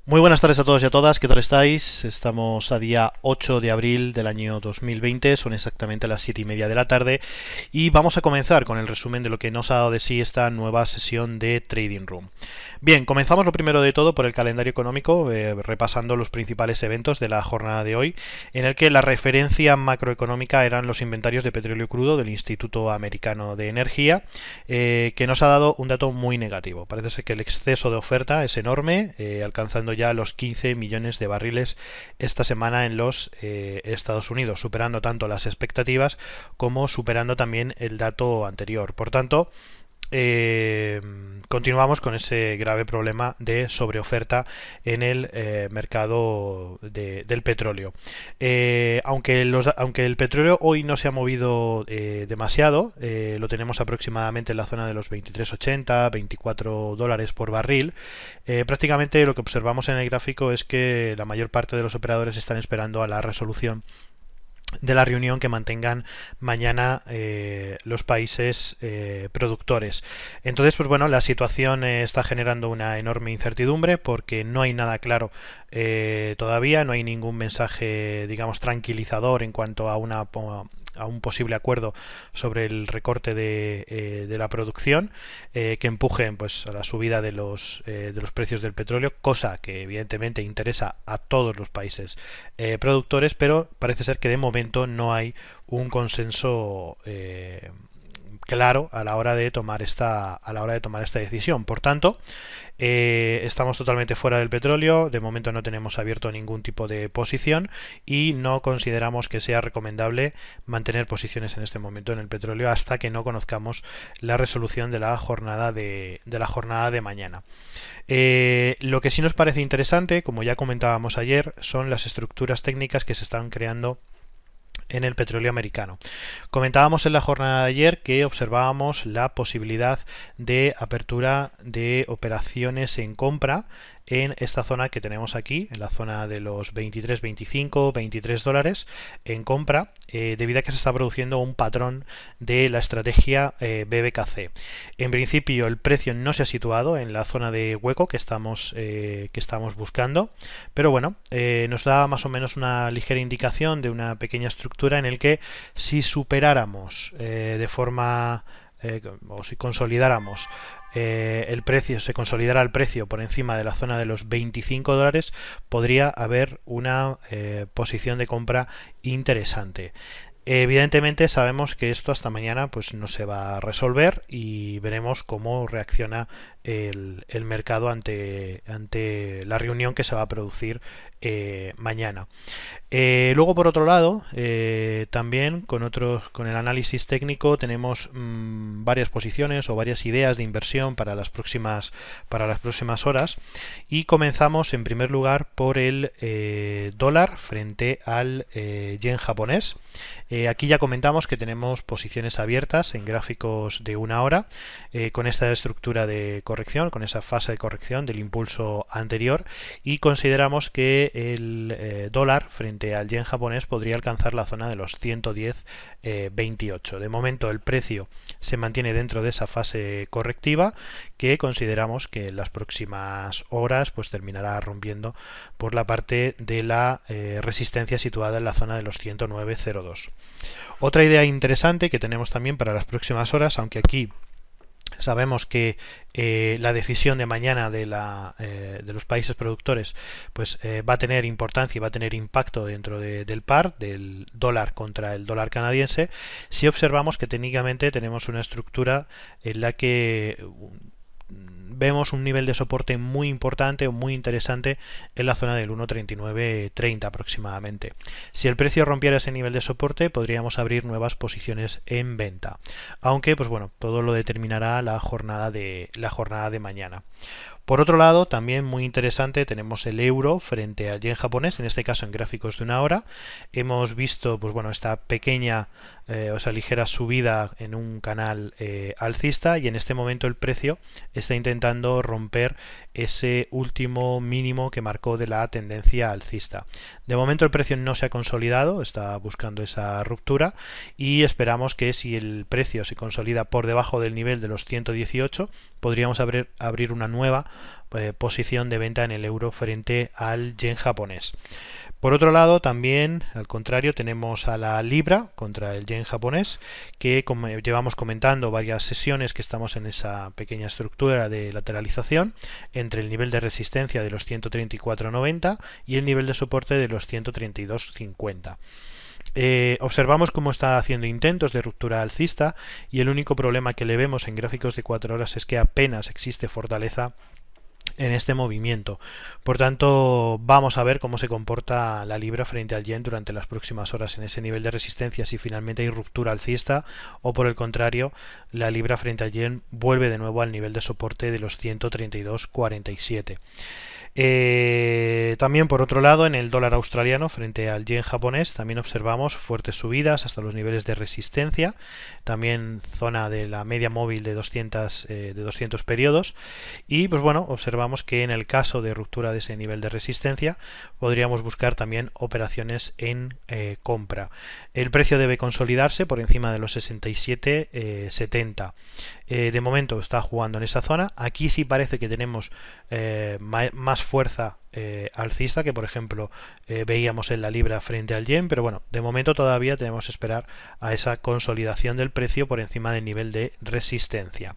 Muy buenas tardes a todos y a todas, ¿qué tal estáis? Estamos a día 8 de abril del año 2020, son exactamente las 7:30 de la tarde y vamos a comenzar con el resumen de lo que nos ha dado de sí esta nueva sesión de Trading Room. Bien, comenzamos lo primero de todo por el calendario económico, repasando los principales eventos de la jornada de hoy, en el que la referencia macroeconómica eran los inventarios de petróleo crudo del Instituto Americano de Energía, que nos ha dado un dato muy negativo. Parece ser que el exceso de oferta es enorme, alcanzando ya los 15 millones de barriles esta semana en los Estados Unidos, superando tanto las expectativas como superando también el dato anterior. Por tanto, continuamos con ese grave problema de sobreoferta en el mercado del petróleo. Aunque el petróleo hoy no se ha movido demasiado, lo tenemos aproximadamente en la zona de los 23,80, 24 dólares por barril. Prácticamente lo que observamos en el gráfico es que la mayor parte de los operadores están esperando a la resolución de la reunión que mantengan mañana los países productores. Entonces, pues bueno, la situación está generando una enorme incertidumbre porque no hay nada claro todavía, no hay ningún mensaje, digamos, tranquilizador en cuanto a un posible acuerdo sobre el recorte de la producción que empujen pues a la subida de los precios del petróleo, cosa que evidentemente interesa a todos los países productores, pero parece ser que de momento no hay un consenso claro a la hora de tomar esta decisión. Por tanto, estamos totalmente fuera del petróleo, de momento no tenemos abierto ningún tipo de posición y no consideramos que sea recomendable mantener posiciones en este momento en el petróleo hasta que no conozcamos la resolución de la jornada de mañana. Lo que sí nos parece interesante, como ya comentábamos ayer, son las estructuras técnicas que se están creando en el petróleo americano. Comentábamos en la jornada de ayer que observábamos la posibilidad de apertura de operaciones en compra en esta zona que tenemos aquí, en la zona de los 23, 25, 23 dólares en compra, debido a que se está produciendo un patrón de la estrategia BBKC. En principio el precio no se ha situado en la zona de hueco que estamos buscando, pero bueno, nos da más o menos una ligera indicación de una pequeña estructura en el que si superáramos de forma o si consolidáramos el precio, se consolidara el precio por encima de la zona de los 25 dólares, podría haber una posición de compra interesante. Evidentemente sabemos que esto hasta mañana pues no se va a resolver y veremos cómo reacciona el mercado ante la reunión que se va a producir mañana. Luego, por otro lado, también con el análisis técnico tenemos varias posiciones o varias ideas de inversión para las próximas horas, y comenzamos en primer lugar por el dólar frente al yen japonés. Aquí ya comentamos que tenemos posiciones abiertas en gráficos de una hora con esta estructura de corrección, con esa fase de corrección del impulso anterior, y consideramos que el dólar frente al yen japonés podría alcanzar la zona de los 110,28. De momento el precio se mantiene dentro de esa fase correctiva que consideramos que en las próximas horas pues terminará rompiendo por la parte de la resistencia situada en la zona de los 109,02. Otra idea interesante que tenemos también para las próximas horas, aunque aquí sabemos que la decisión de mañana de los países productores pues va a tener importancia y va a tener impacto dentro del par del dólar contra el dólar canadiense. Si observamos que técnicamente tenemos una estructura en la que vemos un nivel de soporte muy importante o muy interesante en la zona del 1.3930 aproximadamente. Si el precio rompiera ese nivel de soporte, podríamos abrir nuevas posiciones en venta, aunque pues bueno, todo lo determinará la jornada de mañana. Por otro lado, también muy interesante, tenemos el euro frente al yen japonés, en este caso en gráficos de una hora. Hemos visto, pues bueno, esta pequeña o sea, ligera subida en un canal alcista, y en este momento el precio está intentando romper ese último mínimo que marcó de la tendencia alcista. De momento el precio no se ha consolidado, está buscando esa ruptura, y esperamos que si el precio se consolida por debajo del nivel de los 118, podríamos abrir una nueva posición de venta en el euro frente al yen japonés. Por otro lado, también, al contrario, tenemos a la libra contra el yen japonés, que como llevamos comentando varias sesiones que estamos en esa pequeña estructura de lateralización entre el nivel de resistencia de los 134.90 y el nivel de soporte de los 132.50. Observamos cómo está haciendo intentos de ruptura alcista, y el único problema que le vemos en gráficos de 4 horas es que apenas existe fortaleza en este movimiento. Por tanto, vamos a ver cómo se comporta la libra frente al yen durante las próximas horas en ese nivel de resistencia, si finalmente hay ruptura alcista o por el contrario la libra frente al yen vuelve de nuevo al nivel de soporte de los 132.47. También por otro lado, en el dólar australiano frente al yen japonés también observamos fuertes subidas hasta los niveles de resistencia, también zona de la media móvil de 200 periodos, y pues bueno, observamos que en el caso de ruptura de ese nivel de resistencia podríamos buscar también operaciones en compra. El precio debe consolidarse por encima de los 67,70. De momento está jugando en esa zona. Aquí sí parece que tenemos más fuerza alcista que por ejemplo veíamos en la libra frente al yen, pero bueno, de momento todavía tenemos que esperar a esa consolidación del precio por encima del nivel de resistencia.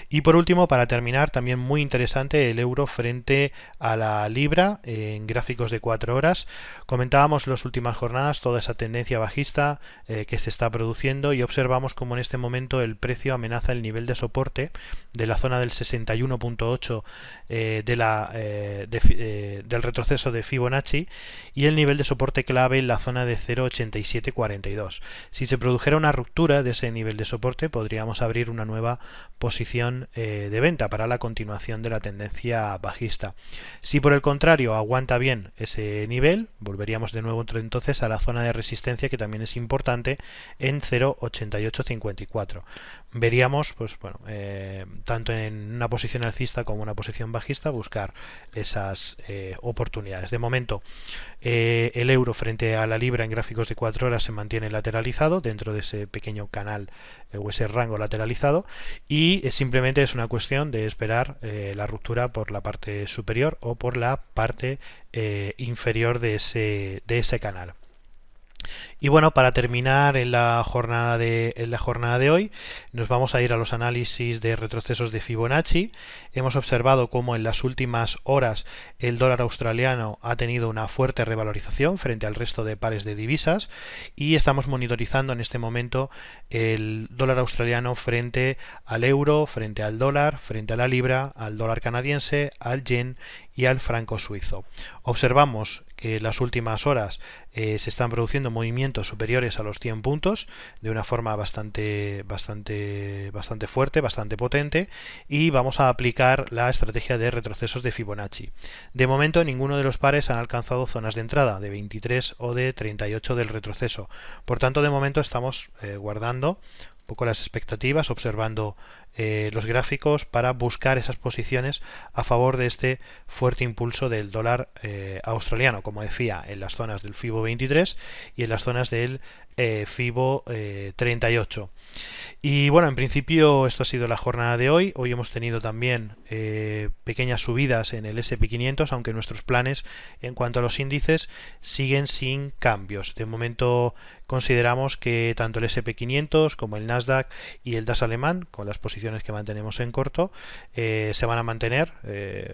Y por último, para terminar, también muy interesante el euro frente a la libra en gráficos de 4 horas. Comentábamos en las últimas jornadas toda esa tendencia bajista que se está produciendo, y observamos como en este momento el precio amenaza el nivel de soporte de la zona del 61.8 del retroceso de Fibonacci, y el nivel de soporte clave en la zona de 0.8742. Si se produjera una ruptura de ese nivel de soporte, podríamos abrir una nueva posición de venta para la continuación de la tendencia bajista. Si por el contrario aguanta bien ese nivel, volveríamos de nuevo entonces a la zona de resistencia, que también es importante, en 0.8854. Veríamos, pues bueno, tanto en una posición alcista como una posición bajista, buscar esas oportunidades. De momento, el euro frente a la libra en gráficos de 4 horas se mantiene lateralizado dentro de ese pequeño canal o ese rango lateralizado, y simplemente es una cuestión de esperar la ruptura por la parte superior o por la parte inferior de ese canal. Y bueno, para terminar en la jornada de hoy, nos vamos a ir a los análisis de retrocesos de Fibonacci. Hemos observado cómo en las últimas horas el dólar australiano ha tenido una fuerte revalorización frente al resto de pares de divisas, y estamos monitorizando en este momento el dólar australiano frente al euro, frente al dólar, frente a la libra, al dólar canadiense, al yen y al franco suizo. Observamos que en las últimas horas se están produciendo movimientos superiores a los 100 puntos de una forma bastante fuerte, bastante potente, y vamos a aplicar la estrategia de retrocesos de Fibonacci. De momento ninguno de los pares han alcanzado zonas de entrada de 23 o de 38 del retroceso. Por tanto, de momento estamos guardando un poco las expectativas, observando los gráficos para buscar esas posiciones a favor de este fuerte impulso del dólar australiano, como decía, en las zonas del FIBO 23 y en las zonas del FIBO 38. Y bueno, en principio esto ha sido la jornada de hoy. Hoy hemos tenido también pequeñas subidas en el SP500, aunque nuestros planes en cuanto a los índices siguen sin cambios. De momento consideramos que tanto el SP500 como el Nasdaq y el DAX alemán, con las posiciones que mantenemos en corto, se van a mantener.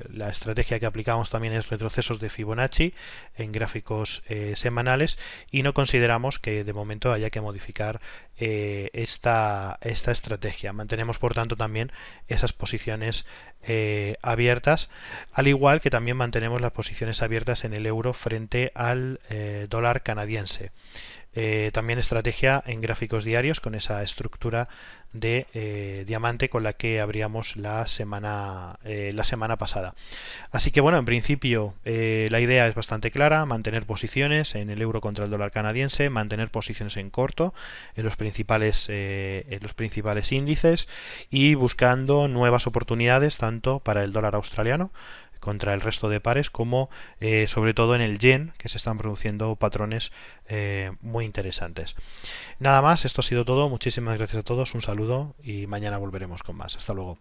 La estrategia que aplicamos también es retrocesos de Fibonacci en gráficos semanales, y no consideramos que de momento haya que modificar esta estrategia. Mantenemos por tanto también esas posiciones abiertas, al igual que también mantenemos las posiciones abiertas en el euro frente al dólar canadiense. también estrategia en gráficos diarios con esa estructura de diamante con la que abríamos la semana pasada. Así que bueno, en principio la idea es bastante clara: mantener posiciones en el euro contra el dólar canadiense, mantener posiciones en corto en los principales índices, y buscando nuevas oportunidades tanto para el dólar australiano contra el resto de pares, como sobre todo en el yen, que se están produciendo patrones muy interesantes. Nada más, esto ha sido todo. Muchísimas gracias a todos, un saludo y mañana volveremos con más. Hasta luego.